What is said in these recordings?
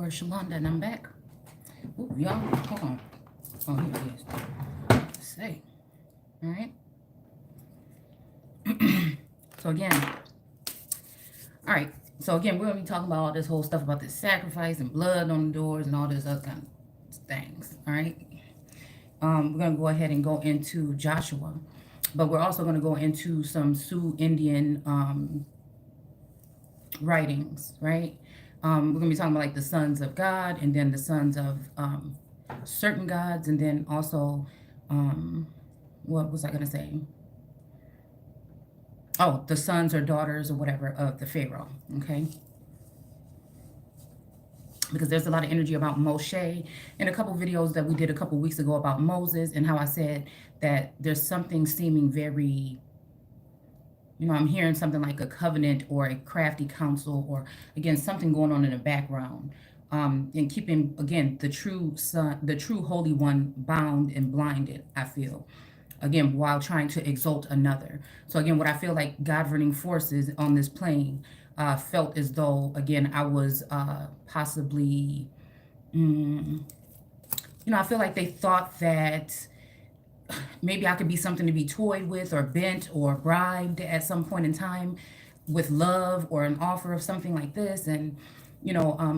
Where's Shalonda? And I'm back. Ooh, y'all, hold on. Oh, here it is. Say, all right. So again, all right. So again, we're gonna be talking about all this whole stuff about this sacrifice and blood on the doors and all this other kind of things. All right. We're gonna go ahead and go into Joshua, but we're also gonna go into some Sioux Indian writings, right? We're gonna be talking about like the sons of God, and then the sons of certain gods, and then also, what was I gonna say? Oh, the sons or daughters or whatever of the Pharaoh, okay? Because there's a lot of energy about Moshe in a couple videos that we did a couple weeks ago about Moses, and how I said that there's something seeming very, I'm hearing something like a covenant or a crafty counsel, or again, something going on in the background. And keeping, again, the true son, the true Holy One bound and blinded, I feel. Again, while trying to exalt another. So again, what I feel like governing forces on this plane felt as though, again, I was possibly, I feel like they thought that maybe I could be something to be toyed with or bent or bribed at some point in time with love or an offer of something like this. And,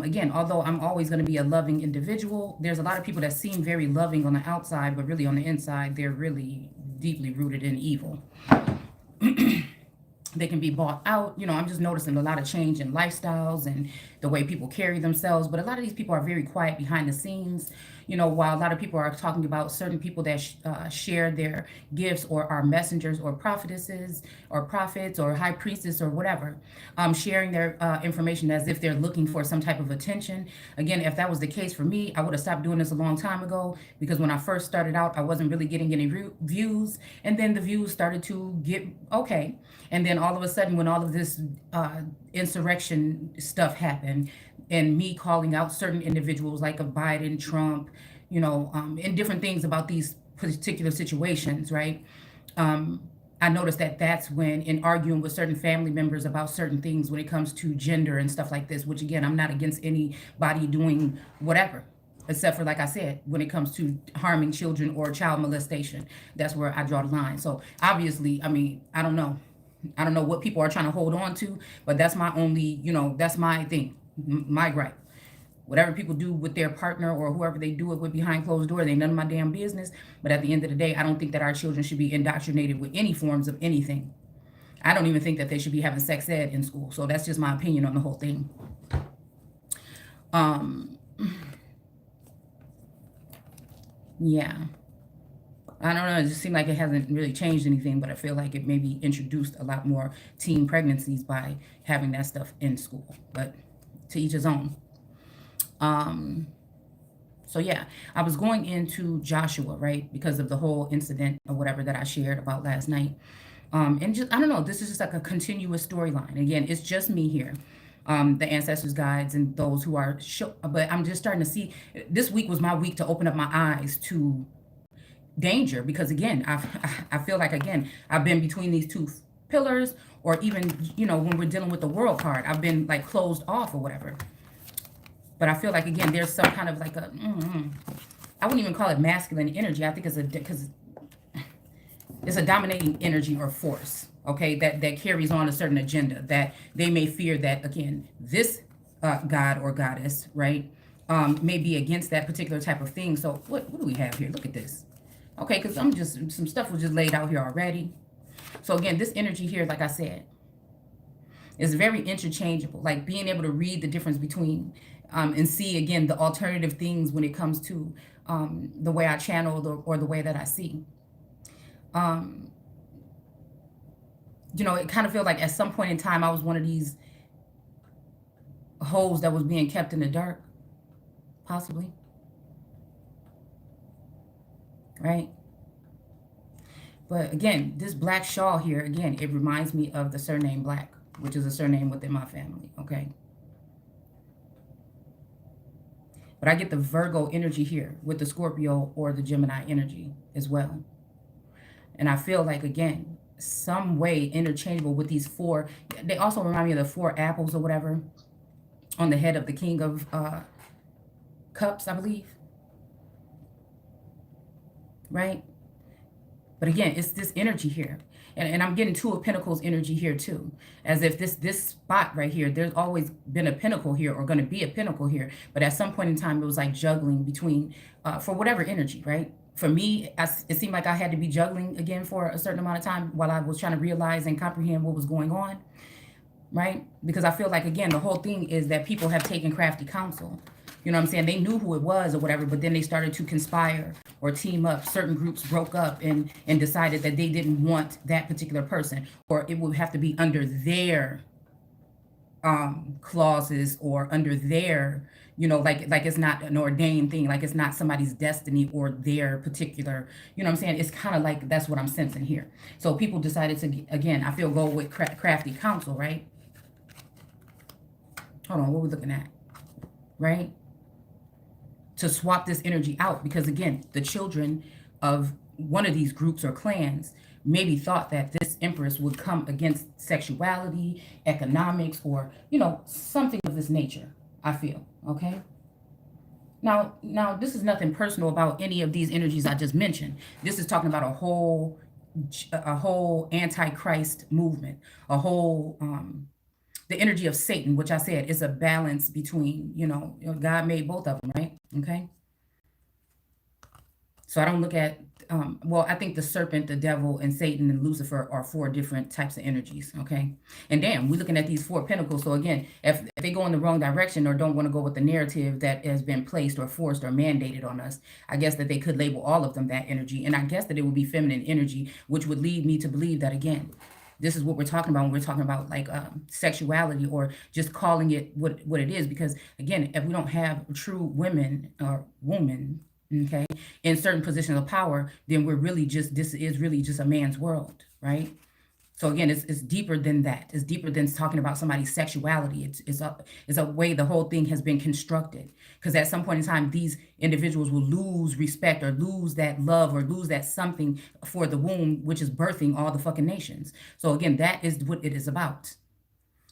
again, although I'm always going to be a loving individual, there's a lot of people that seem very loving on the outside, but really on the inside, they're really deeply rooted in evil. They can be bought out. I'm just noticing a lot of change in lifestyles and the way people carry themselves. But a lot of these people are very quiet behind the scenes. While a lot of people are talking about certain people that share their gifts or are messengers or prophetesses or prophets or high priestess or whatever, sharing their information as if they're looking for some type of attention. Again, if that was the case for me, I would have stopped doing this a long time ago, because when I first started out, I wasn't really getting any views. And then the views started to get okay. And then all of a sudden, when all of this insurrection stuff happened, and me calling out certain individuals like a Biden, Trump, and different things about these particular situations, right? I noticed that that's when, in arguing with certain family members about certain things when it comes to gender and stuff like this, which again, I'm not against anybody doing whatever, except for, like I said, when it comes to harming children or child molestation. That's where I draw the line. So obviously, I don't know. I don't know what people are trying to hold on to, but that's my only, that's my thing, my gripe. Whatever people do with their partner or whoever they do it with behind closed doors, ain't none of my damn business. But at the end of the day, I don't think that our children should be indoctrinated with any forms of anything. I don't even think that they should be having sex ed in school. So that's just my opinion on the whole thing. Yeah. I don't know, it just seemed like it hasn't really changed anything, but I feel like it maybe introduced a lot more teen pregnancies by having that stuff in school. But to each his own. So yeah, I was going into Joshua, right, because of the whole incident or whatever that I shared about last night. And just, I don't know, this is just like a continuous storyline. Again, it's just me here. The ancestors guides and those who are but I'm just starting to see, this week was my week to open up my eyes to danger, because again, I feel like, again, I've been between these two pillars, or even, when we're dealing with the world card, I've been like closed off or whatever. But I feel like, again, there's some kind of like a, I wouldn't even call it masculine energy. I think because it's a dominating energy or force, okay, that carries on a certain agenda, that they may fear that, again, this god or goddess, right, may be against that particular type of thing. So what do we have here? Look at this. Okay, because some stuff was just laid out here already. So again, this energy here, like I said, is very interchangeable. Like being able to read the difference between and see, again, the alternative things when it comes to the way I channel or the way that I see. It kind of feels like at some point in time, I was one of these hoes that was being kept in the dark, possibly. Right? But again, this black shawl here, again, it reminds me of the surname Black, which is a surname within my family, okay? But I get the Virgo energy here with the Scorpio or the Gemini energy as well. And I feel like, again, some way interchangeable with these four. They also remind me of the four apples or whatever on the head of the king of Cups, I believe, right? But again, it's this energy here. And I'm getting Two of Pentacles energy here too. As if this spot right here, there's always been a pinnacle here or going to be a pinnacle here. But at some point in time, it was like juggling between, for whatever energy, right? For me, it seemed like I had to be juggling again for a certain amount of time while I was trying to realize and comprehend what was going on, right? Because I feel like, again, the whole thing is that people have taken crafty counsel. You know what I'm saying? They knew who it was or whatever, but then they started to conspire or team up. Certain groups broke up and decided that they didn't want that particular person, or it would have to be under their clauses or under their, like it's not an ordained thing, like it's not somebody's destiny or their particular, you know what I'm saying? It's kind of like that's what I'm sensing here. So people decided to, again, I feel, go with crafty counsel, right? Hold on, what are we looking at? Right? To swap this energy out, because again, the children of one of these groups or clans maybe thought that this Empress would come against sexuality, economics, or something of this nature, I feel. Okay, now this is nothing personal about any of these energies I just mentioned. This is talking about a whole antichrist movement, a whole the energy of Satan, which I said is a balance between, God made both of them, right? Okay. So I don't look at, well, I think the serpent, the devil, and Satan and Lucifer are four different types of energies, okay? And damn, we're looking at these four pentacles. So again, if they go in the wrong direction or don't want to go with the narrative that has been placed or forced or mandated on us, I guess that they could label all of them that energy. And I guess that it would be feminine energy, which would lead me to believe that, again, this is what we're talking about when we're talking about like sexuality, or just calling it what it is. Because again, if we don't have true women or women, okay, in certain positions of power, then we're really just, this is really just a man's world, right? So again, it's deeper than that. It's deeper than talking about somebody's sexuality. It's a way the whole thing has been constructed. Because at some point in time, these individuals will lose respect or lose that love or lose that something for the womb, which is birthing all the fucking nations. So again, that is what it is about.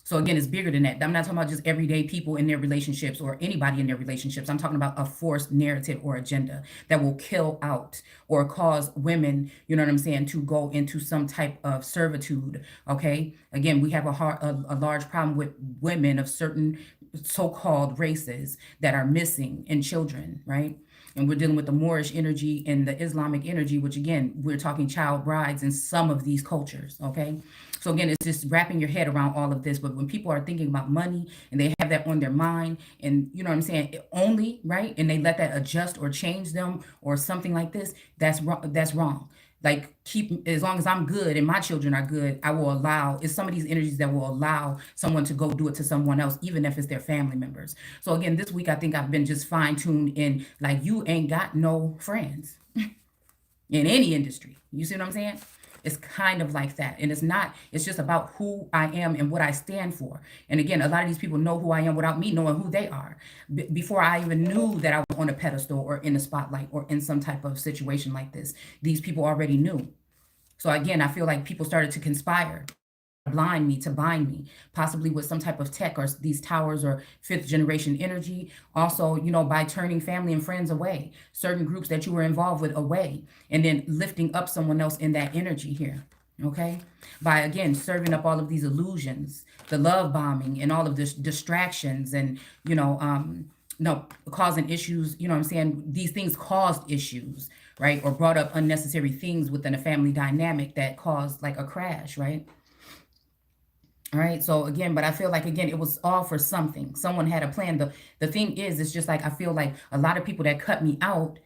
So again, it's bigger than that. I'm not talking about just everyday people in their relationships or anybody in their relationships. I'm talking about a forced narrative or agenda that will kill out or cause women, you know what I'm saying, to go into some type of servitude, okay? Again, we have a large problem with women of certain so-called races that are missing in children, right? And we're dealing with the Moorish energy and the Islamic energy, which again, we're talking child brides in some of these cultures, okay? So again, it's just wrapping your head around all of this. But when people are thinking about money and they have that on their mind, and you know what I'm saying, only, right? And they let that adjust or change them or something like this, that's wrong. That's wrong. Like, as long as I'm good and my children are good, I will allow, it's some of these energies that will allow someone to go do it to someone else, even if it's their family members. So again, this week, I think I've been just fine-tuned in, like, you ain't got no friends in any industry. You see what I'm saying? It's kind of like that. And it's just about who I am and what I stand for. And again, a lot of these people know who I am without me knowing who they are. Before I even knew that I was on a pedestal or in the spotlight or in some type of situation like this, these people already knew. So again, I feel like people started to conspire, blind me, to bind me, possibly with some type of tech or these towers or fifth generation energy. Also, by turning family and friends away, certain groups that you were involved with away, and then lifting up someone else in that energy here. Okay, by again serving up all of these illusions, the love bombing, and all of this distractions, and causing issues. You know what I'm saying? These things caused issues, right? Or brought up unnecessary things within a family dynamic that caused like a crash, right? All right. So again, but I feel like, again, it was all for something. Someone had a plan. The thing is, it's just like, I feel like a lot of people that cut me out,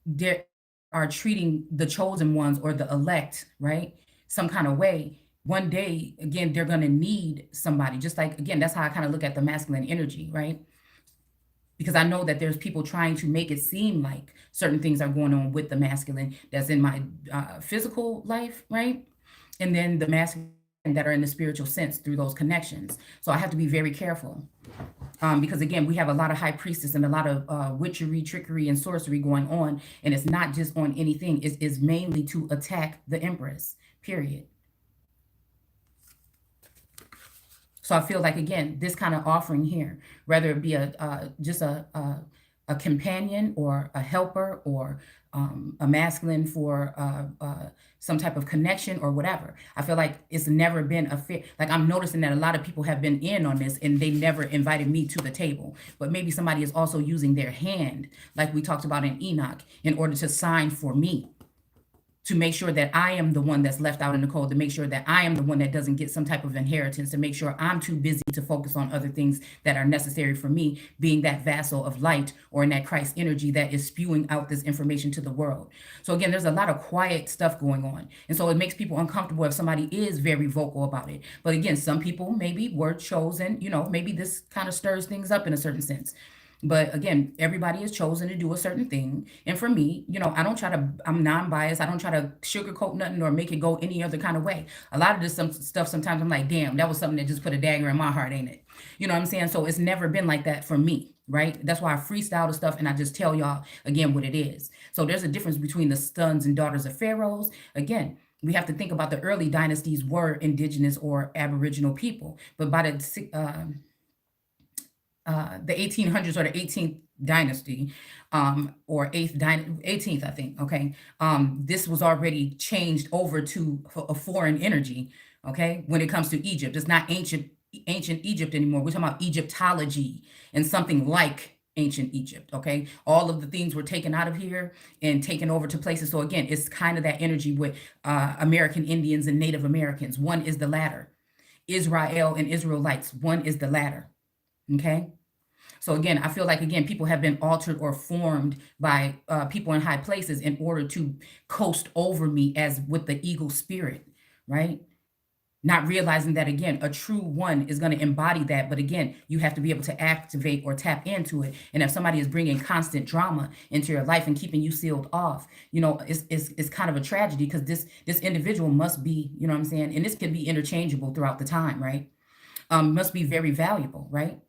they are treating the chosen ones or the elect, right, some kind of way. One day, again, they're going to need somebody. Just like, again, that's how I kind of look at the masculine energy, right? Because I know that there's people trying to make it seem like certain things are going on with the masculine that's in my physical life, right? And then the masculine that are in the spiritual sense through those connections. So I have to be very careful. Because again, we have a lot of high priestess and a lot of witchery, trickery, and sorcery going on. And it's not just on anything. It's mainly to attack the Empress, period. So I feel like, again, this kind of offering here, whether it be just a a companion or a helper or a masculine for some type of connection or whatever. I feel like it's never been a fit. Like I'm noticing that a lot of people have been in on this and they never invited me to the table. But maybe somebody is also using their hand, like we talked about in Enoch, in order to sign for me, to make sure that I am the one that's left out in the cold, to make sure that I am the one that doesn't get some type of inheritance, to make sure I'm too busy to focus on other things that are necessary for me, being that vassal of light or in that Christ energy that is spewing out this information to the world. So again, there's a lot of quiet stuff going on. And so it makes people uncomfortable if somebody is very vocal about it. But again, some people maybe were chosen, maybe this kind of stirs things up in a certain sense. But again, everybody is chosen to do a certain thing. And for me, I'm non-biased. I don't try to sugarcoat nothing or make it go any other kind of way. A lot of this some stuff, sometimes I'm like, damn, that was something that just put a dagger in my heart, ain't it? You know what I'm saying? So it's never been like that for me, right? That's why I freestyle the stuff and I just tell y'all again what it is. So there's a difference between the sons and daughters of pharaohs. Again, we have to think about the early dynasties were indigenous or aboriginal people. But by the 1800s or the 18th dynasty, or 18th, I think. Okay, this was already changed over to a foreign energy. Okay, when it comes to Egypt, it's not ancient Egypt anymore. We're talking about Egyptology and something like ancient Egypt. Okay, all of the things were taken out of here and taken over to places. So again, it's kind of that energy with American Indians and Native Americans. One is the latter. Israel and Israelites. One is the latter. Okay. So again, I feel like, again, people have been altered or formed by people in high places in order to coast over me as with the eagle spirit, right? Not realizing that, again, a true one is going to embody that. But again, you have to be able to activate or tap into it. And if somebody is bringing constant drama into your life and keeping you sealed off, it's kind of a tragedy, because this individual must be, you know what I'm saying? And this can be interchangeable throughout the time, right? Must be very valuable, right?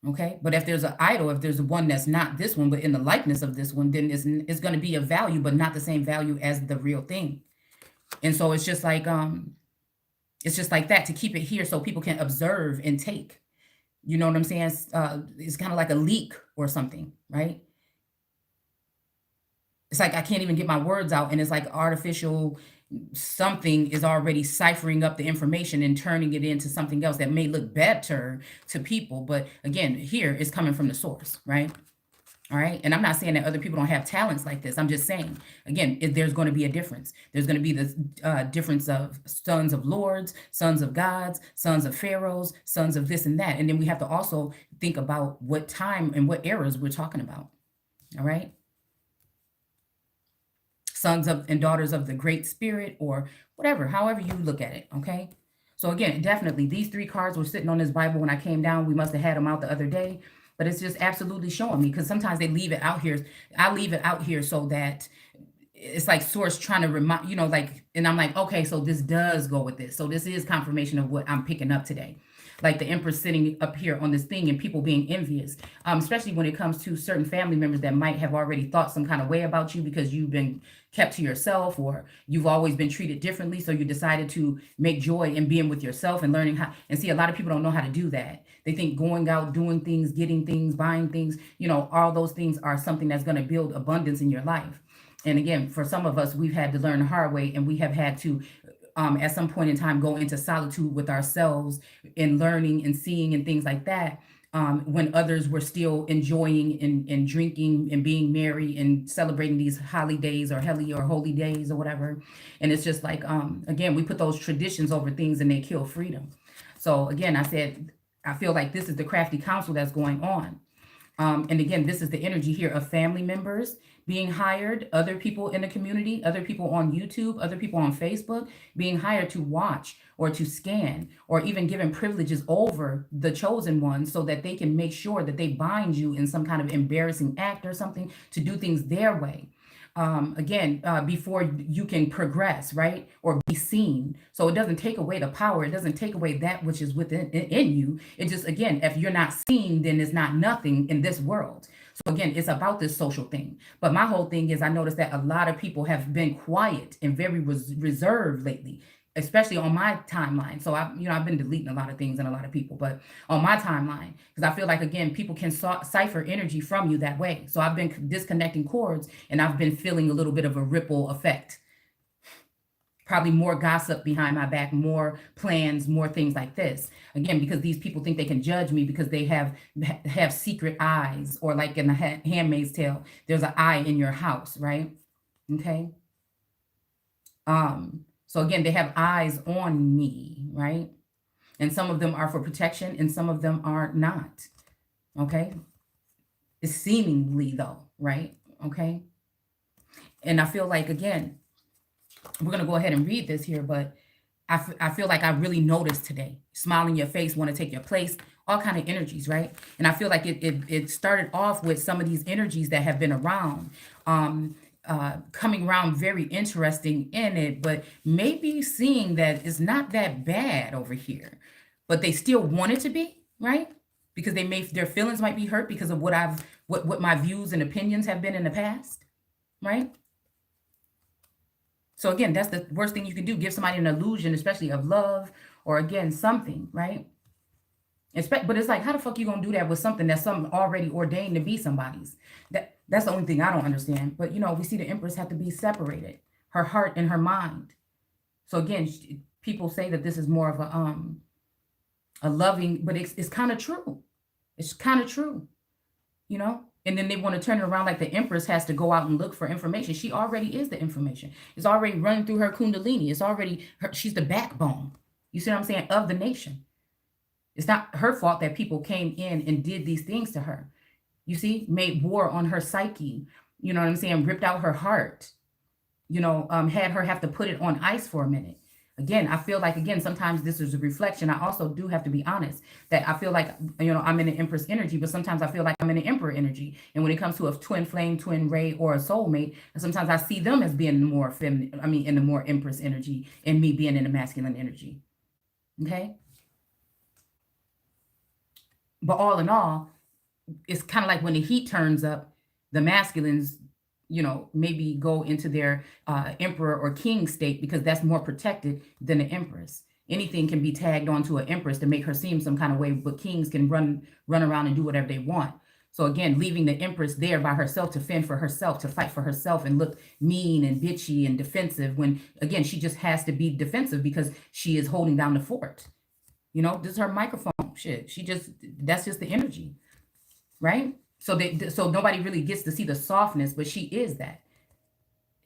Okay, but if there's an idol, if there's one that's not this one, but in the likeness of this one, then it's going to be a value, but not the same value as the real thing. And so it's just like that, to keep it here so people can observe and take. You know what I'm saying? It's kind of like a leak or something, right? It's like I can't even get my words out, and it's like artificial something is already ciphering up the information and turning it into something else that may look better to people. But again, here it's coming from the source, right? All right. And I'm not saying that other people don't have talents like this. I'm just saying, again, there's going to be a difference. There's going to be the difference of sons of lords, sons of gods, sons of pharaohs, sons of this and that. And then we have to also think about what time and what eras we're talking about. All right. Sons of and daughters of the Great Spirit, or whatever, however you look at it. Okay. So again, definitely these three cards were sitting on this Bible when I came down. We must have had them out the other day, but it's just absolutely showing me, because sometimes they leave it out here. I leave it out here so that it's like source trying to remind, and I'm like, okay, so this does go with this. So this is confirmation of what I'm picking up today. Like the Empress sitting up here on this thing and people being envious, especially when it comes to certain family members that might have already thought some kind of way about you because you've been kept to yourself, or you've always been treated differently. So you decided to make joy in being with yourself and learning how. And see, a lot of people don't know how to do that. They think going out, doing things, getting things, buying things, all those things are something that's going to build abundance in your life. And again, for some of us, we've had to learn the hard way, and we have had to at some point in time go into solitude with ourselves and learning and seeing and things like that, when others were still enjoying and drinking and being merry and celebrating these holidays or holy days or whatever. And it's just like, again, we put those traditions over things and they kill freedom. So again, I feel like this is the crafty counsel that's going on. And again, this is the energy here of family members being hired, other people in the community, other people on YouTube, other people on Facebook being hired to watch or to scan, or even given privileges over the chosen ones so that they can make sure that they bind you in some kind of embarrassing act or something to do things their way. Before you can progress, right? Or be seen. So it doesn't take away the power. It doesn't take away that which is within in you. It just, again, if you're not seen, then it's not nothing in this world. So again, it's about this social thing. But my whole thing is, I noticed that a lot of people have been quiet and very reserved lately. especially on my timeline. So I've been deleting a lot of things and a lot of people, but on my timeline, because I feel like, again, people can cipher energy from you that way. So I've been disconnecting cords, and I've been feeling a little bit of a ripple effect. Probably more gossip behind my back, more plans, more things like this. Again, because these people think they can judge me because they have secret eyes, or like in the Handmaid's Tale, there's an eye in your house, right? Okay. So again, they have eyes on me, right? And some of them are for protection, and some of them are not. Okay. It's seemingly though, right? Okay. And I feel like, again, we're going to go ahead and read this here, but I feel like I really noticed today. Smile in your face, want to take your place, all kind of energies, right? And I feel like it started off with some of these energies that have been around, coming around, very interesting in it, but maybe seeing that it's not that bad over here, but they still want it to be, right? Because their feelings might be hurt because of what my views and opinions have been in the past, right? So again, that's the worst thing you can do. Give somebody an illusion, especially of love, or again, something, right? But it's like, how the fuck you gonna do that with something that's something already ordained to be somebody's? That's the only thing I don't understand. But we see the Empress have to be separated, her heart and her mind. So again, people say that this is more of a loving, but it's kind of true. It's kind of true, you know. And then they want to turn it around like the Empress has to go out and look for information. She already is the information. It's already running through her Kundalini. It's already her, she's the backbone. You see what I'm saying? Of the nation. It's not her fault that people came in and did these things to her. You see, made war on her psyche. You know what I'm saying? Ripped out her heart. Had her have to put it on ice for a minute. Again, I feel like, again, sometimes this is a reflection. I also do have to be honest that I feel like, I'm in an Empress energy, but sometimes I feel like I'm in an Emperor energy. And when it comes to a twin flame, twin ray, or a soulmate, sometimes I see them as being more feminine, in the more Empress energy, and me being in the masculine energy. Okay? But all in all, it's kind of like when the heat turns up, the masculines, maybe go into their emperor or king state, because that's more protected than the Empress. Anything can be tagged onto an Empress to make her seem some kind of way, but kings can run around and do whatever they want. So again, leaving the Empress there by herself to fend for herself, to fight for herself, and look mean and bitchy and defensive, when again, she just has to be defensive because she is holding down the fort. This is her microphone. Shit, that's just the energy, right? So nobody really gets to see the softness, but she is that.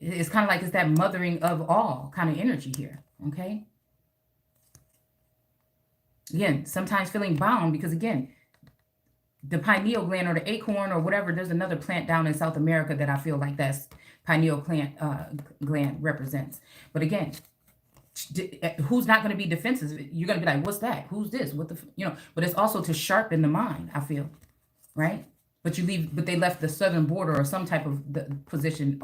It's kind of like it's that mothering of all kind of energy here, okay? Again, sometimes feeling bound because, again, the pineal gland or the acorn or whatever, there's another plant down in South America that I feel like that's pineal gland represents. But again, who's not going to be defensive? You're going to be like, what's that? Who's this? What the, but it's also to sharpen the mind, I feel, right? But they left the southern border or some type of the position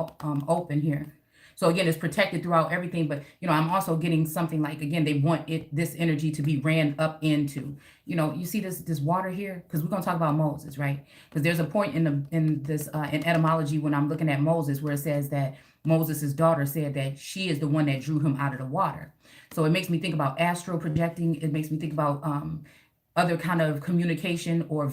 open here. So again, it's protected throughout everything. But I'm also getting something like, again, they want this energy to be ran up into. You see this water here, because we're gonna talk about Moses, right? Because there's a point in this in etymology when I'm looking at Moses where it says that Moses' daughter said that she is the one that drew him out of the water. So it makes me think about astral projecting. It makes me think about other kind of communication or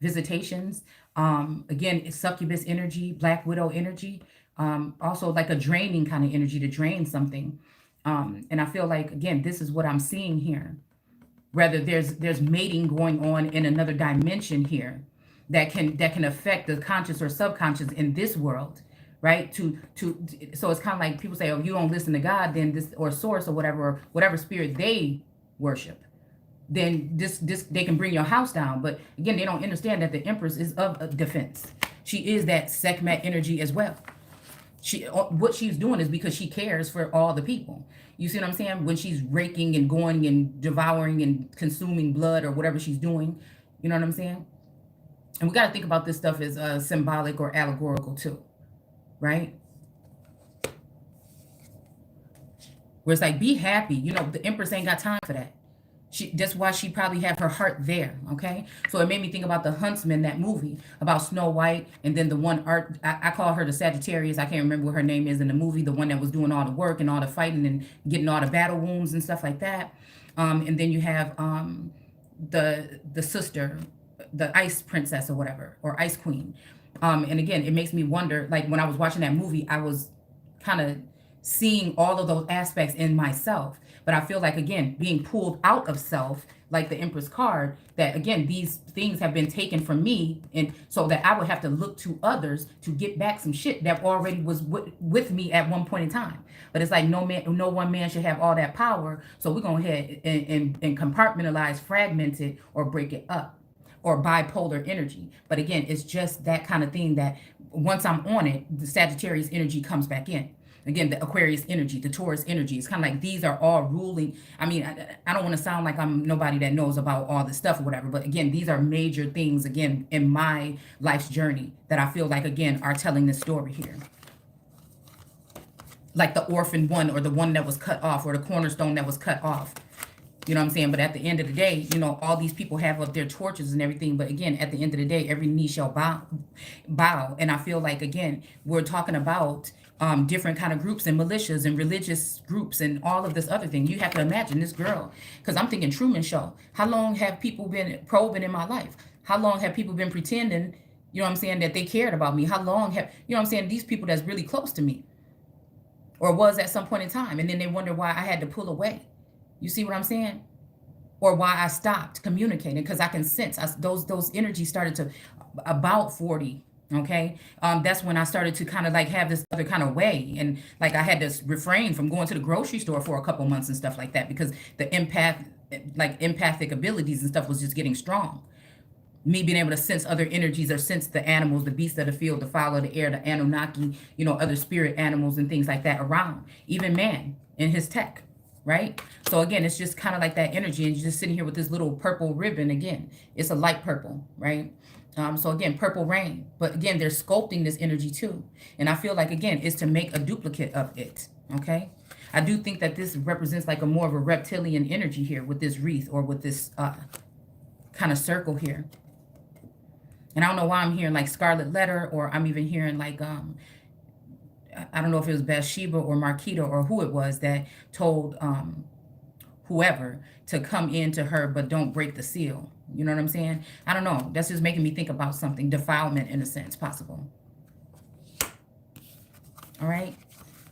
visitations. Again, it's succubus energy, black widow energy, also like a draining kind of energy, to drain something. And I feel like, again, this is what I'm seeing here. Rather, there's mating going on in another dimension here that can affect the conscious or subconscious in this world, right? So it's kind of like people say, oh, you don't listen to God, then this, or source, or whatever spirit they worship, then this they can bring your house down. But again, they don't understand that the Empress is of a defense. She is that Sekhmet energy as well. What she's doing is because she cares for all the people. You see what I'm saying? When she's raking and going and devouring and consuming blood or whatever she's doing, you know what I'm saying? And we got to think about this stuff as symbolic or allegorical too, right? Where it's like, be happy. The Empress ain't got time for that. That's why she probably had her heart there. Okay, so it made me think about the Huntsman, that movie about Snow White, and then the one art, I call her the Sagittarius. I can't remember what her name is in the movie. The one that was doing all the work and all the fighting and getting all the battle wounds and stuff like that. And then you have the sister, the Ice Princess or whatever, or Ice Queen. And again, it makes me wonder. Like when I was watching that movie, I was kind of seeing all of those aspects in myself. But I feel like, again, being pulled out of self, like the Empress card, that again, these things have been taken from me. And so that I would have to look to others to get back some shit that already was with me at one point in time. But it's like no one man should have all that power. So we're going to ahead and compartmentalize, fragment it, or break it up, or bipolar energy. But again, it's just that kind of thing that once I'm on it, the Sagittarius energy comes back in. Again, the Aquarius energy, the Taurus energy. It's kind of like these are all ruling. I mean, I don't want to sound like I'm nobody that knows about all this stuff or whatever, but again, these are major things, again, in my life's journey that I feel like, again, are telling this story here. Like the orphan one, or the one that was cut off, or the cornerstone that was cut off. You know what I'm saying? But at the end of the day, you know, all these people have up their torches and everything. But again, at the end of the day, every knee shall bow. And I feel like, again, we're talking about different kind of groups and militias and religious groups and all of this other thing. You have to imagine this girl, because I'm thinking Truman Show. How long have people been probing in my life? How long have people been pretending, you know what I'm saying, that they cared about me? How long have, you know what I'm saying, these people that's really close to me, or was at some point in time, and then they wonder why I had to pull away. You see what I'm saying? Or why I stopped communicating, because I can sense those energies started to about 40. Okay. That's when I started to kind of like have this other kind of way. And like I had to refrain from going to the grocery store for a couple months and stuff like that, because the empathic abilities and stuff was just getting strong. Me being able to sense other energies, or sense the animals, the beasts of the field, the fowl of the air, the Anunnaki, you know, other spirit animals and things like that around, even man in his tech. Right? So again, it's just kind of like that energy, and you're just sitting here with this little purple ribbon. Again, it's a light purple, right? So again, purple rain. But again, they're sculpting this energy too. And I feel like, again, it's to make a duplicate of it, okay? I do think that this represents like a more of a reptilian energy here with this wreath, or with this kind of circle here. And I don't know why I'm hearing like scarlet letter, or I'm even hearing like I don't know if it was Bathsheba or Marquita or who it was that told whoever to come into her, but don't break the seal. You know what I'm saying? I don't know. That's just making me think about something, defilement in a sense, possible. All right.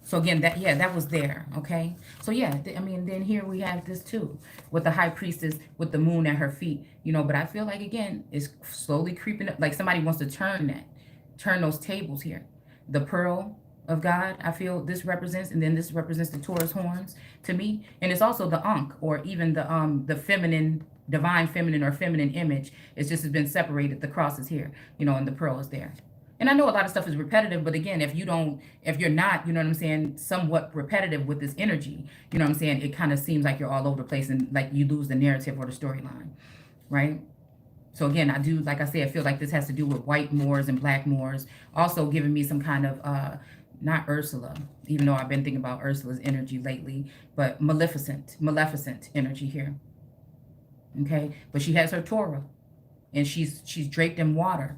So again, that was there. Okay. So yeah, I mean, then here we have this too, with the high priestess with the moon at her feet, you know, but I feel like, again, it's slowly creeping up. Like somebody wants to turn those tables here. The pearl of God, I feel this represents, and then this represents the Taurus horns to me. And it's also the Ankh, or even the feminine, divine feminine, or feminine image. It's just has been separated. The cross is here, you know, and the pearl is there. And I know a lot of stuff is repetitive, but again, if you're not, you know what I'm saying, somewhat repetitive with this energy, you know what I'm saying, it kind of seems like you're all over the place, and like you lose the narrative or the storyline, right? So again, I do, like I said, I feel like this has to do with white Moors and black Moors, also giving me some kind of not Ursula, even though I've been thinking about Ursula's energy lately, but maleficent energy here. Okay, but she has her Torah, and she's draped in water.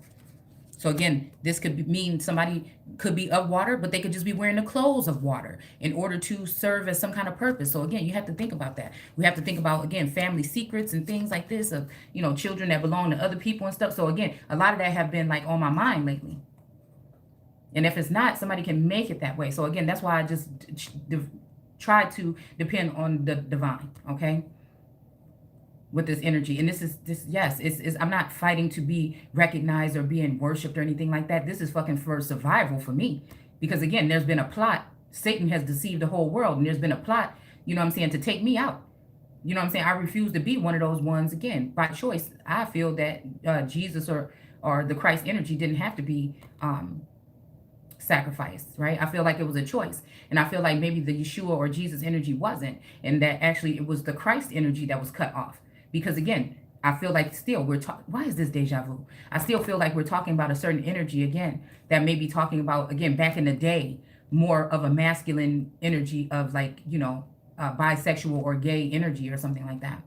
So again, this could mean somebody could be of water, but they could just be wearing the clothes of water in order to serve as some kind of purpose. So again, you have to think about that. We have to think about, again, family secrets and things like this, of, you know, children that belong to other people and stuff. So again, a lot of that have been like on my mind lately. And if it's not, somebody can make it that way. So again, that's why I just try to depend on the divine, okay? With this energy. And yes, it's I'm not fighting to be recognized or being worshipped or anything like that. This is fucking for survival for me. Because again, there's been a plot. Satan has deceived the whole world, and there's been a plot, you know what I'm saying, to take me out. You know what I'm saying? I refuse to be one of those ones again by choice. I feel that Jesus or the Christ energy didn't have to be sacrificed, right? I feel like it was a choice. And I feel like maybe the Yeshua or Jesus energy wasn't, and that actually it was the Christ energy that was cut off. Because again, I feel like still we're talking, why is this deja vu? I still feel like we're talking about a certain energy again, that may be talking about, again, back in the day, more of a masculine energy of like, you know, bisexual or gay energy or something like that.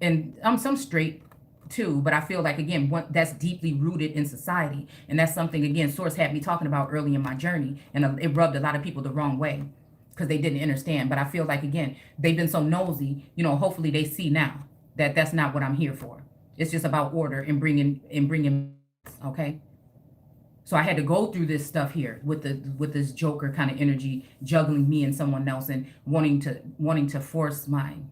and some straight too, but I feel like again that's deeply rooted in society, and that's something again Source had me talking about early in my journey, and it rubbed a lot of people the wrong way because they didn't understand. But I feel like again they've been so nosy, hopefully they see now that that's not what I'm here for. It's just about order and bringing okay. So I had to go through this stuff here with this Joker kind of energy juggling me and someone else and wanting to force mine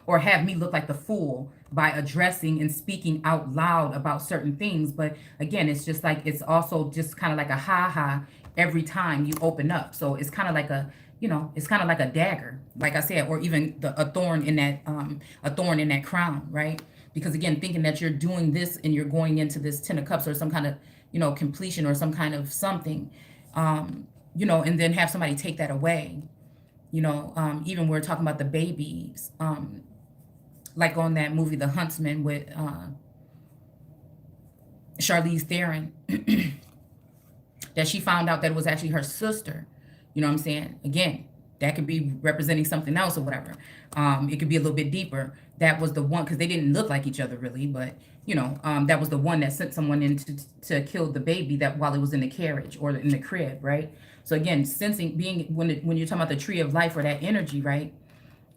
or have me look like the fool by addressing and speaking out loud about certain things. But again, it's just like, it's also just kind of like a ha every time you open up. So it's kind of like it's kind of like a dagger, like I said, or even a thorn in that crown, right? Because again, thinking that you're doing this and you're going into this 10 of cups or some kind of, completion or some kind of something, and then have somebody take that away. Even we're talking about the babies, like on that movie, The Huntsman, with Charlize Theron, that she found out that it was actually her sister. You know what I'm saying? Again, that could be representing something else or whatever. It could be a little bit deeper. That was the one, because they didn't look like each other really, but that was the one that sent someone in to kill the baby that while it was in the carriage or in the crib, right? So again, sensing, when you're talking about the tree of life or that energy, right?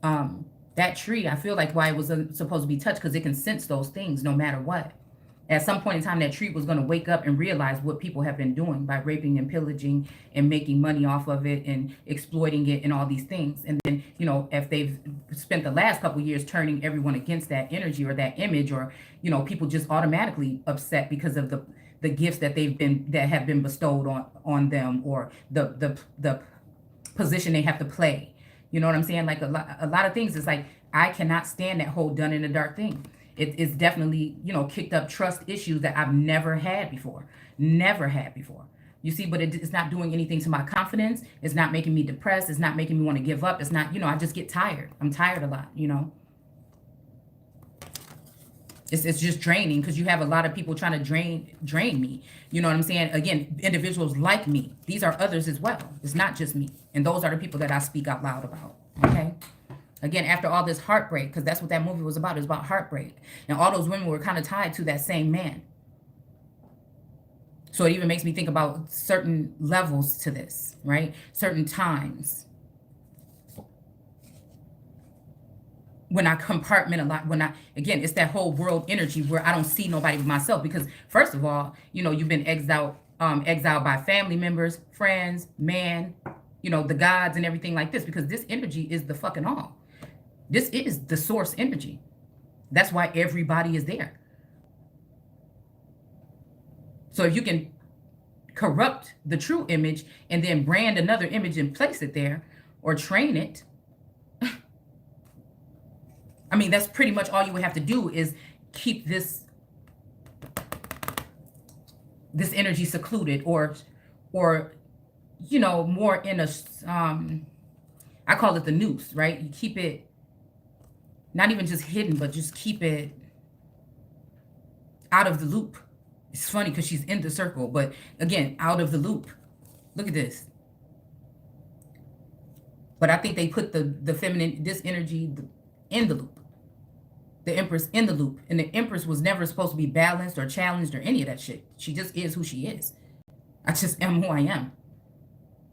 That tree, I feel like why it was supposed to be touched, because it can sense those things no matter what. At some point in time, that tree was going to wake up and realize what people have been doing by raping and pillaging and making money off of it and exploiting it and all these things. And then, if they've spent the last couple of years turning everyone against that energy or that image, or, people just automatically upset because of the gifts that have been bestowed on them, or the position they have to play. You know what I'm saying? Like a lot of things. It's like, I cannot stand that whole done in the dark thing. It's definitely, kicked up trust issues that I've never had before. Never had before. You see, but it's not doing anything to my confidence. It's not making me depressed. It's not making me want to give up. It's not, I just get tired. I'm tired a lot, It's just draining, because you have a lot of people trying to drain me. You know what I'm saying? Again, individuals like me. These are others as well. It's not just me. And those are the people that I speak out loud about. Okay? Again, after all this heartbreak, because that's what that movie was about. It was about heartbreak. And all those women were kind of tied to that same man. So it even makes me think about certain levels to this, right? Certain times. When I compartmentalize, again, it's that whole world energy where I don't see nobody but myself. Because first of all, you've been exiled by family members, friends, man, the gods and everything like this, because this energy is the fucking all. This is the source energy. That's why everybody is there. So if you can corrupt the true image and then brand another image and place it there, or train it, I mean, that's pretty much all you would have to do, is keep this energy secluded, or more in a I call it the noose, right? You keep it not even just hidden, but just keep it out of the loop. It's funny because she's in the circle, but again, out of the loop. Look at this. But I think they put the feminine, this energy, in the loop. The Empress in the loop. And the Empress was never supposed to be balanced or challenged or any of that shit. She just is who she is. I just am who I am.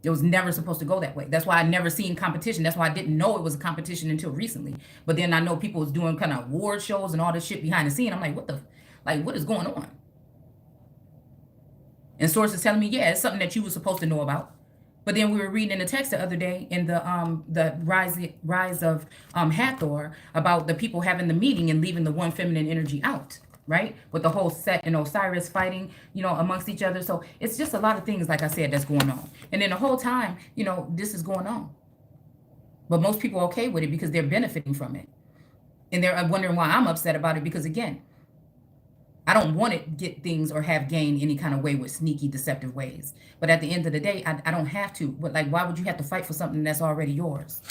It was never supposed to go that way. That's why I never seen competition. That's why I didn't know it was a competition until recently. But then I know people was doing kind of award shows and all this shit behind the scene. I'm like, what is going on? And sources telling me, yeah, it's something that you were supposed to know about. But then we were reading in the text the other day in the rise of Hathor, about the people having the meeting and leaving the one feminine energy out. Right? With the whole Set and Osiris fighting, amongst each other. So it's just a lot of things, like I said, that's going on. And then the whole time, this is going on. But most people are okay with it because they're benefiting from it. And they're wondering why I'm upset about it, because again, I don't want to get things or have gain any kind of way with sneaky, deceptive ways. But at the end of the day, I don't have to. But like, why would you have to fight for something that's already yours?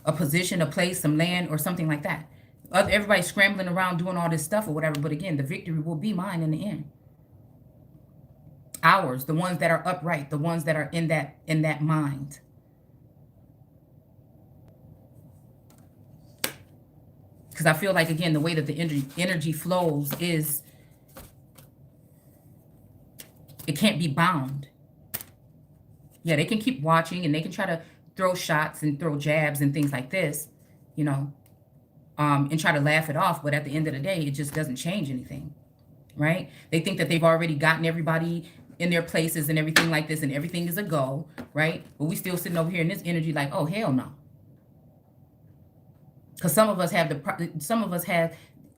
A position, a place, some land, or something like that. Everybody's scrambling around doing all this stuff or whatever, but again, the victory will be mine in the end. Ours, the ones that are upright, the ones that are in that mind. Because I feel like, again, the way that the energy flows is, it can't be bound. Yeah, they can keep watching and they can try to throw shots and throw jabs and things like this, you know, and try to laugh it off. But at the end of the day, it just doesn't change anything, right? They think that they've already gotten everybody in their places and everything like this, and everything is a go, right? But we still sitting over here in this energy like, oh, hell no. Because some of us have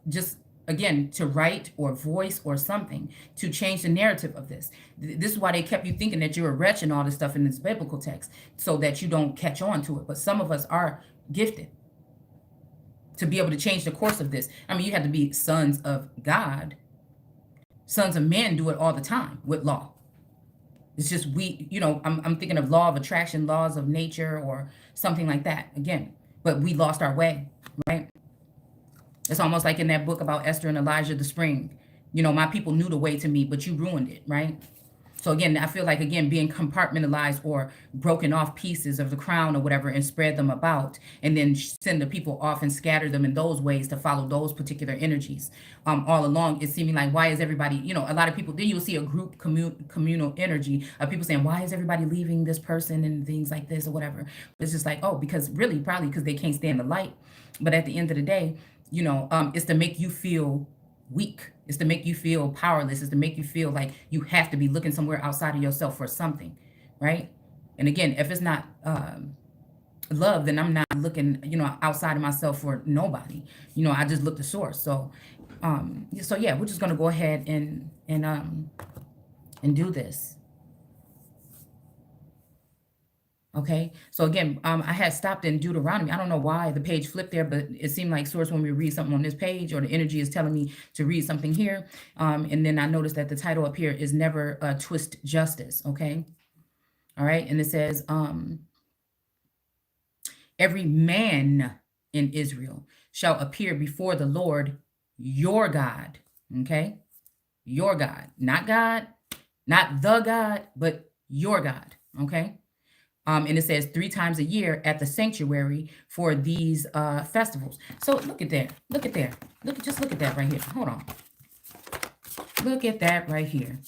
just, again, to write or voice or something to change the narrative of this. This is why they kept you thinking that you're a wretch and all this stuff in this biblical text, so that you don't catch on to it. But some of us are gifted to be able to change the course of this. I mean, you have to be sons of God. Sons of men do it all the time with law. It's just I'm thinking of law of attraction, laws of nature, or something like that. Again, but we lost our way, right? It's almost like in that book about Esther and Elijah, the spring. My people knew the way to me, but you ruined it, right? So again, I feel like, again, being compartmentalized or broken off pieces of the crown or whatever and spread them about, and then send the people off and scatter them in those ways to follow those particular energies. All along, it's seeming like, why is everybody, a lot of people, then you'll see a group communal energy of people saying, why is everybody leaving this person and things like this or whatever. It's just like, oh, because really, probably because they can't stand the light. But at the end of the day, it's to make you feel weak. It's to make you feel powerless. It's to make you feel like you have to be looking somewhere outside of yourself for something, right? And again, if it's not love, then I'm not looking, outside of myself for nobody. I just look to source. So yeah, we're just gonna go ahead and do this. Okay, so again, I had stopped in Deuteronomy. I don't know why the page flipped there, but it seemed like source when we read something on this page, or the energy is telling me to read something here. And then I noticed that the title up here is Never Twist Justice. Okay, all right, and it says, every man in Israel shall appear before the Lord your God. Okay, your God, not the God, but your God. Okay. And it says 3 times a year at the sanctuary for these festivals. So look at that. Look at that. Just look at that right here. Hold on. Look at that right here.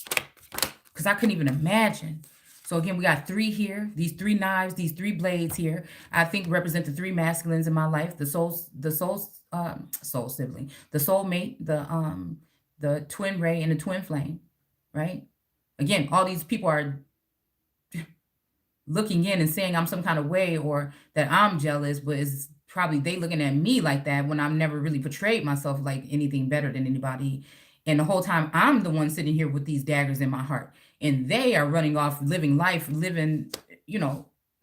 Because I couldn't even imagine. So again, we got 3 here. These 3 knives, these 3 blades here, I think represent the 3 masculines in my life: the soul sibling, the soulmate, the twin ray, and the twin flame. Right? Again, all these people are looking in and saying I'm some kind of way, or that I'm jealous, but it's probably they looking at me like that when I've never really portrayed myself like anything better than anybody. And the whole time I'm the one sitting here with these daggers in my heart, and they are running off, living life, living,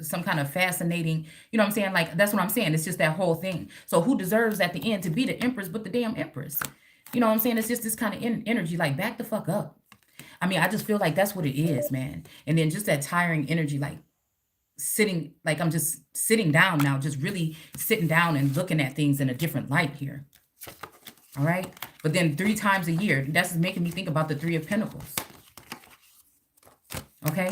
some kind of fascinating, what I'm saying? Like, that's what I'm saying. It's just that whole thing. So who deserves at the end to be the empress but the damn empress? You know what I'm saying? It's just this kind of energy, like, back the fuck up. I mean, I just feel like that's what it is, man. And then just that tiring energy, like, sitting, like I'm just sitting down now, just really sitting down and looking at things in a different light here. All right. But then 3 times a year, that's making me think about the 3 of Pentacles. Okay.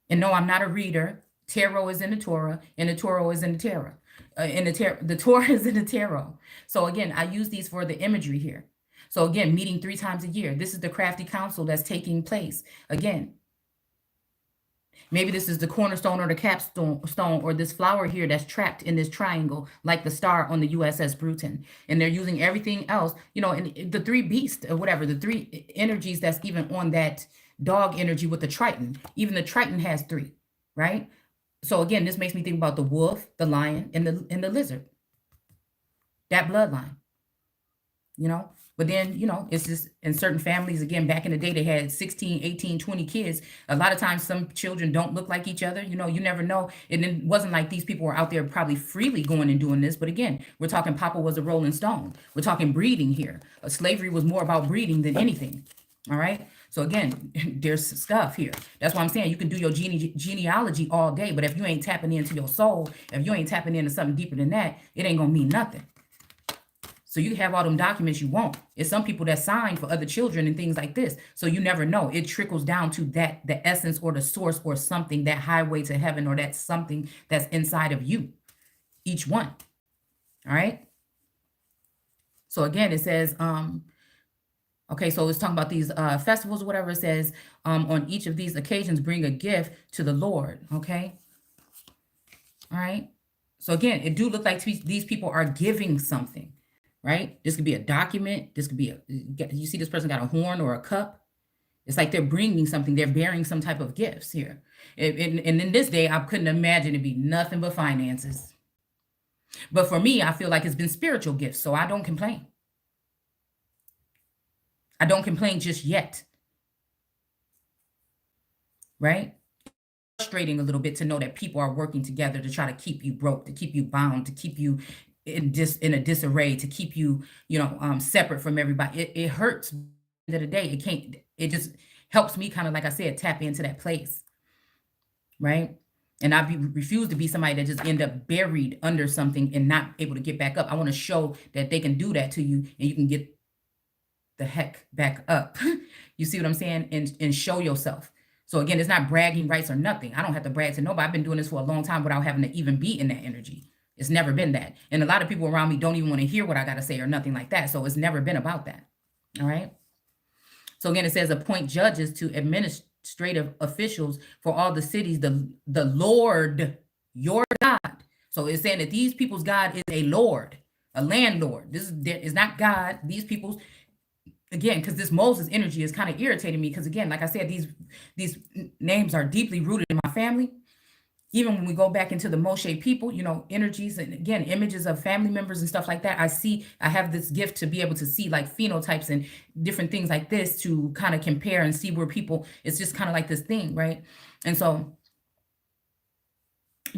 And no, I'm not a reader. Tarot is in the Torah, and the Torah is in the Tarot. The Torah is in the Tarot. So again, I use these for the imagery here. So again, meeting 3 times a year. This is the crafty council that's taking place. Again, maybe this is the cornerstone or the capstone, or this flower here that's trapped in this triangle, like the star on the USS Bruton. And they're using everything else, and the 3 beasts or whatever, the 3 energies that's even on that dog energy with the Triton. Even the Triton has 3, right? So again, this makes me think about the wolf, the lion, and the lizard. That bloodline, But then, it's just in certain families, again, back in the day, they had 16, 18, 20 kids. A lot of times some children don't look like each other. You never know. And it wasn't like these people were out there probably freely going and doing this. But again, we're talking Papa was a Rolling Stone. We're talking breeding here. Slavery was more about breeding than anything. All right. So again, there's stuff here. That's why I'm saying you can do your genealogy all day. But if you ain't tapping into your soul, if you ain't tapping into something deeper than that, it ain't going to mean nothing. So you have all them documents you want. It's some people that sign for other children and things like this. So you never know. It trickles down to that, the essence or the source or something, that highway to heaven, or that something that's inside of you. Each one. All right. So again, it says, okay, so it's talking about these festivals or whatever. It says, on each of these occasions, bring a gift to the Lord. Okay. All right. So again, it do look like these people are giving something, right? This could be a document. This could be you see this person got a horn or a cup. It's like they're bringing something. They're bearing some type of gifts here. And in this day, I couldn't imagine it'd be nothing but finances. But for me, I feel like it's been spiritual gifts, so I don't complain. I don't complain just yet, right? Frustrating a little bit to know that people are working together to try to keep you broke, to keep you bound, to keep you in a disarray, to keep you, separate from everybody. It hurts. At the end of the day, it can't. It just helps me kind of, like I said, tap into that place, right? And refuse to be somebody that just end up buried under something and not able to get back up. I want to show that they can do that to you, and you can get the heck back up. You see what I'm saying? And show yourself. So again, it's not bragging rights or nothing. I don't have to brag to nobody. I've been doing this for a long time without having to even be in that energy. It's never been that. And a lot of people around me don't even want to hear what I got to say or nothing like that. So it's never been about that. All right. So again, it says appoint judges to administrative officials for all the cities, the Lord, your God. So it's saying that these people's God is a Lord, a landlord. This is not God. These people's, again, because this Moses energy is kind of irritating me. Because again, like I said, these names are deeply rooted in my family. Even when we go back into the Moshe people, energies and again, images of family members and stuff like that, I have this gift to be able to see like phenotypes and different things like this to kind of compare and see where people, it's just kind of like this thing, right? And so,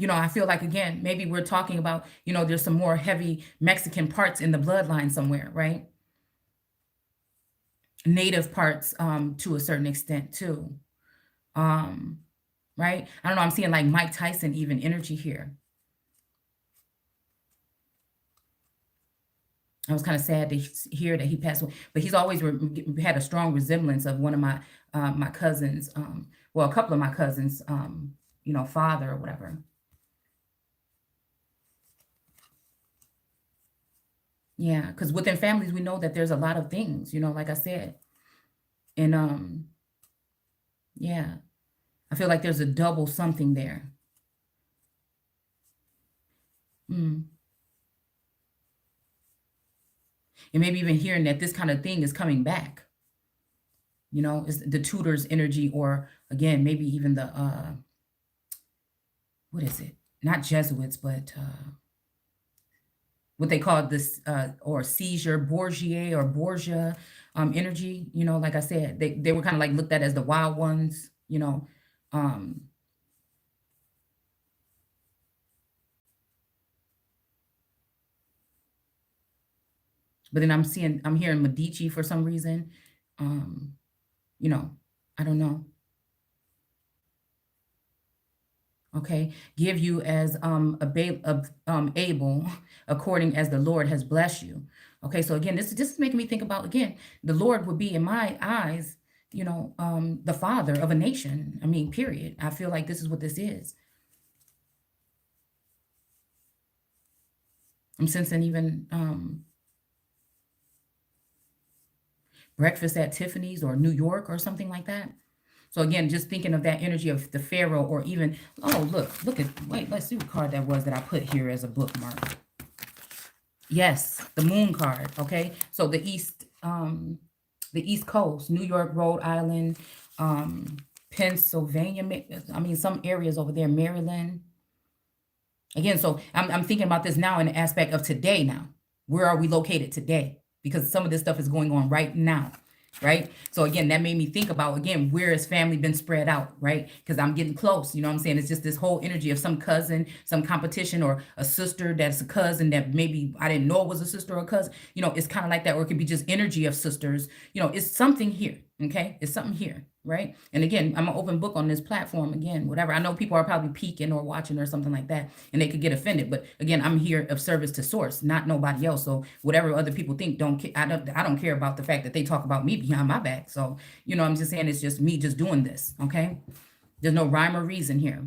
I feel like, again, maybe we're talking about, there's some more heavy Mexican parts in the bloodline somewhere, right? Native parts to a certain extent too. Right? I don't know. I'm seeing like Mike Tyson, even energy here. I was kind of sad to hear that he passed away, but he's always had a strong resemblance of one of my my cousins, well, a couple of my cousins, father or whatever. Yeah, because within families, we know that there's a lot of things, like I said, and yeah. I feel like there's a double something there. Mm. And maybe even hearing that this kind of thing is coming back, is the tutor's energy, or again, maybe even the, what is it? Not Jesuits, but what they call this, or seizure, Borgia energy, like I said, they were kind of like looked at as the wild ones, um, but then I'm hearing Medici for some reason. You know, I don't know. Okay, give you as able according as the Lord has blessed you. Okay, so again, this is making me think about, again, the Lord would be in my eyes, the father of a nation. I mean, period. I feel like this is what this is. I'm sensing even breakfast at Tiffany's or New York or something like that. So again, just thinking of that energy of the Pharaoh, or even, oh, wait, let's see what card that was that I put here as a bookmark. Yes, the moon card. Okay. So the East Coast, New York, Rhode Island, Pennsylvania, I mean, some areas over there, Maryland. Again, so I'm thinking about this now in the aspect of today now. Where are we located today? Because some of this stuff is going on right now, right? So again, that made me think about, again, where has family been spread out, right? Because I'm getting close, you know what I'm saying? It's just this whole energy of some cousin, some competition, or a sister that's a cousin that maybe I didn't know it was a sister or a cousin. It's kind of like that, or it could be just energy of sisters. It's something here, okay? It's something here, right? And again, I'm an open book on this platform, again, whatever. I know people are probably peeking or watching or something like that, and they could get offended. But again, I'm here of service to source, not nobody else. So whatever other people think, I don't care about the fact that they talk about me behind my back. So, I'm just saying, it's just me just doing this, okay? There's no rhyme or reason here.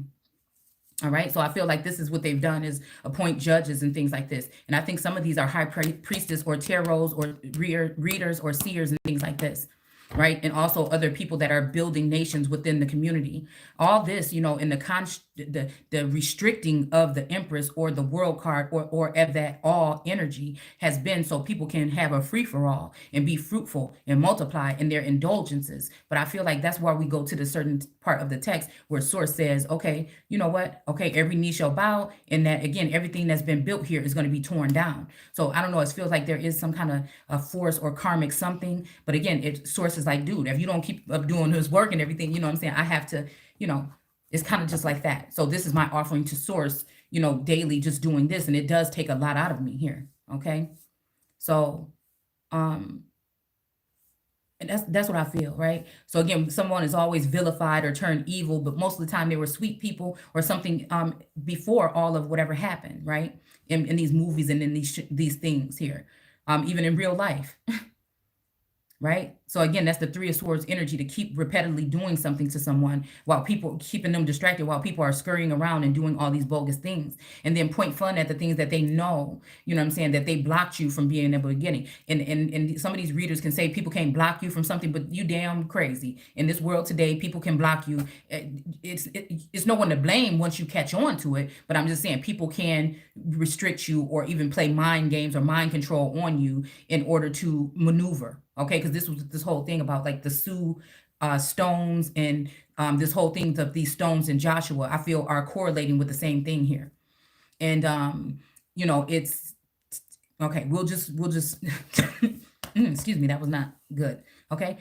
All right. So I feel like this is what they've done is appoint judges and things like this. And I think some of these are high priestess or tarots or readers or seers and things like this. Right. And also other people that are building nations within the community. All this, in the restricting of the Empress or the world card or of that all energy has been so people can have a free for all and be fruitful and multiply in their indulgences. But I feel like that's why we go to the certain part of the text where source says, okay, you know what? Okay, every knee shall bow, and that again, everything that's been built here is going to be torn down. So I don't know, it feels like there is some kind of a force or karmic something. But again, it source is like, dude, if you don't keep up doing this work and everything, you know what I'm saying? I have to, it's kind of just like that. So this is my offering to source, daily, just doing this. And it does take a lot out of me here. Okay. So, and that's what I feel, right? So again, someone is always vilified or turned evil, but most of the time they were sweet people or something before all of whatever happened, right? In these movies and in these things here, even in real life. Right? So again, that's the Three of Swords energy to keep repetitively doing something to someone while people keeping them distracted, while people are scurrying around and doing all these bogus things, and then point fun at the things that they know, you know what I'm saying, that they blocked you from being able to get it. And some of these readers can say people can't block you from something, but you damn crazy. In this world today, people can block you. It's no one to blame once you catch on to it, but I'm just saying people can restrict you or even play mind games or mind control on you in order to maneuver. Okay, because this was this whole thing about like the Sioux stones and this whole thing of these stones in Joshua, I feel are correlating with the same thing here. And it's okay. We'll just excuse me, that was not good. Okay,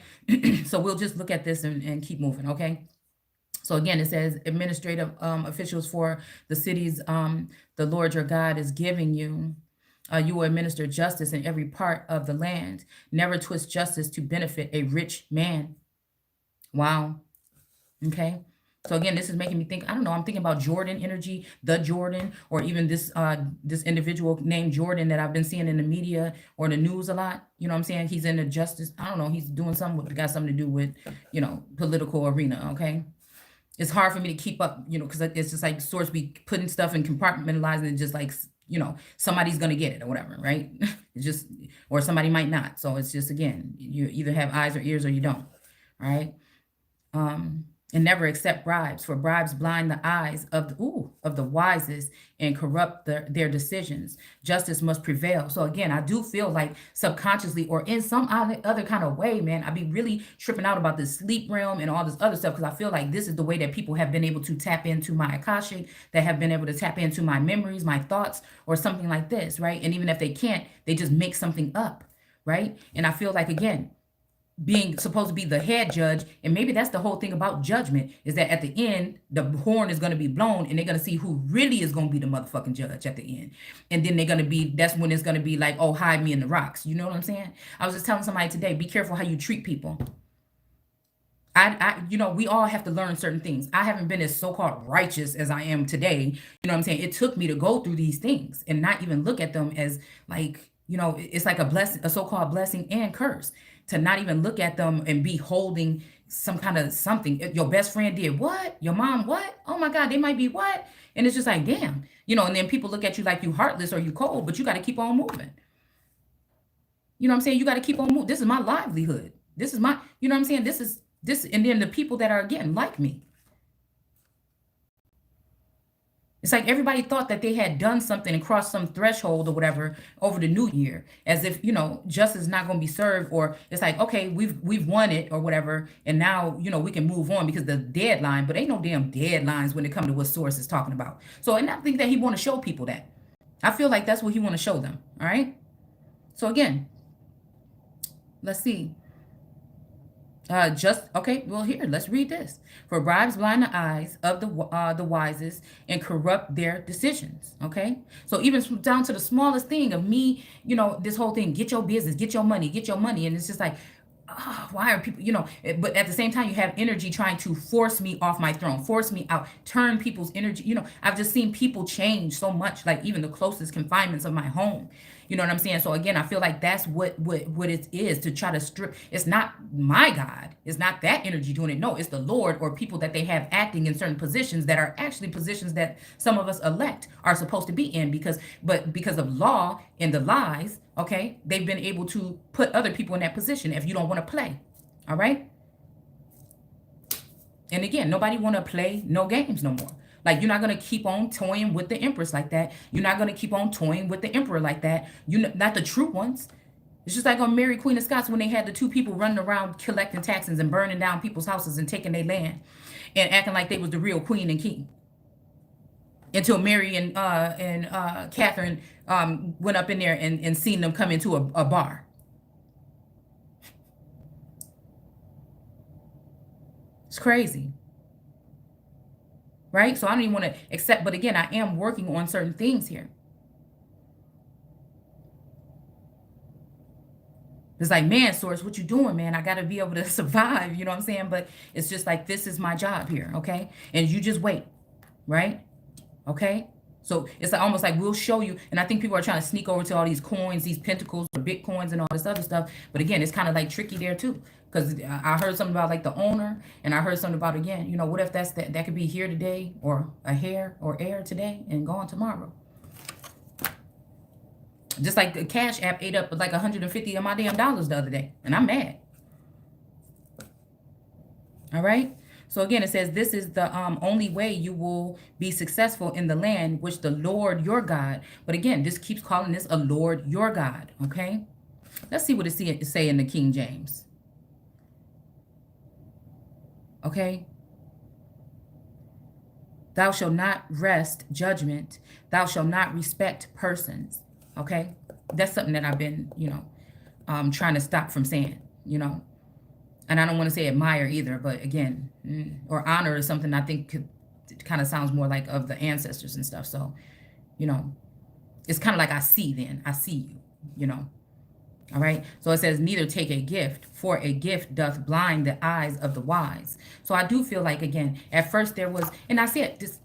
so we'll just look at this and keep moving. Okay. So again, it says administrative officials for the cities the Lord your God is giving you. You will administer justice in every part of the land. Never twist justice to benefit a rich man. Wow. Okay. So again, this is making me think, I don't know, I'm thinking about Jordan energy, the Jordan, or even this individual named Jordan that I've been seeing in the media or the news a lot. You know what I'm saying? He's in the justice. I don't know. He's doing something with, got something to do with, political arena. Okay. It's hard for me to keep up, because it's just like source be putting stuff and compartmentalizing and just like, somebody's going to get it or whatever, right? It's just, or somebody might not. So it's just, again, you either have eyes or ears or you don't, right? And never accept bribes, for bribes blind the eyes of the wisest and corrupt their decisions. Justice must prevail. So again, I do feel like subconsciously or in some other kind of way, man, I be really tripping out about this sleep realm and all this other stuff because I feel like this is the way that people have been able to tap into my Akashic, that have been able to tap into my memories, my thoughts, or something like this, right? And even if they can't, they just make something up, right? And I feel like, again, being supposed to be the head judge, and maybe that's the whole thing about judgment, is that at the end the horn is going to be blown and they're going to see who really is going to be the motherfucking judge at the end. And then they're going to be, that's when it's going to be like, oh, hide me in the rocks. You know what I'm saying? I was just telling somebody today, be careful how you treat people. We all have to learn certain things. I haven't been as so-called righteous as I am today. You know what I'm saying? It took me to go through these things and not even look at them as like, it's like a blessing, a so-called blessing and curse, to not even look at them and be holding some kind of something. Your best friend did what? Your mom what? Oh my God, they might be what? And it's just like, damn, and then people look at you like you heartless or you cold, but you got to keep on moving. You know what I'm saying? You got to keep on moving. This is my livelihood. This is my, you know what I'm saying? This, and then the people that are, again, like me. It's like everybody thought that they had done something and crossed some threshold or whatever over the new year, as if, justice is not going to be served, or it's like, okay, we've won it or whatever, and now, we can move on because the deadline, but ain't no damn deadlines when it comes to what source is talking about. So, and I think that he want to show people that. I feel like that's what he want to show them, all right? So again, let's see. Here, let's read this. For bribes blind the eyes of the wisest and corrupt their decisions. Okay, so even down to the smallest thing of me, this whole thing, get your business, get your money, and it's just like, why are people, but at the same time, you have energy trying to force me off my throne, force me out, turn people's energy. I've just seen people change so much, like even the closest confinements of my home. You know what I'm saying? So again, I feel like that's what it is, to try to strip. It's not my God. It's not that energy doing it. No, it's the Lord, or people that they have acting in certain positions that are actually positions that some of us elect are supposed to be in, because of law and the lies, okay, they've been able to put other people in that position if you don't want to play. All right? And again, nobody want to play no games no more. Like, you're not going to keep on toying with the empress like that. You're not going to keep on toying with the emperor like that. Not the true ones. It's just like on Mary Queen of Scots, when they had the two people running around collecting taxes and burning down people's houses and taking their land and acting like they was the real queen and king. Until Mary and Catherine went up in there and seen them come into a bar. It's crazy. Right? So I don't even want to accept, but again, I am working on certain things here. It's like, man, Source, what you doing, man? I got to be able to survive, you know what I'm saying? But it's just like, this is my job here, okay? And you just wait, right? Okay? So it's almost like we'll show you, and I think people are trying to sneak over to all these coins, these pentacles, the Bitcoins and all this other stuff. But again, it's kind of like tricky there too. Because I heard something about like the owner, and I heard something about, again, you know, what if that could be here today, or a hair or air today and gone tomorrow. Just like the Cash App ate up like 150 of my damn dollars the other day, and I'm mad. All right. So again, it says, this is the only way you will be successful in the land which the Lord your God. But again, this keeps calling this a Lord your God. Okay. Let's see what it say in the King James. Okay. Thou shalt not wrest judgment. Thou shalt not respect persons. Okay. That's something that I've been, you know, trying to stop from saying, you know. And I don't want to say admire either, but again, or honor is something I think kind of sounds more like of the ancestors and stuff. So, you know, it's kind of like I see you, you know. All right. So it says, neither take a gift, for a gift doth blind the eyes of the wise. So I do feel like, again, at first there was, and I said this,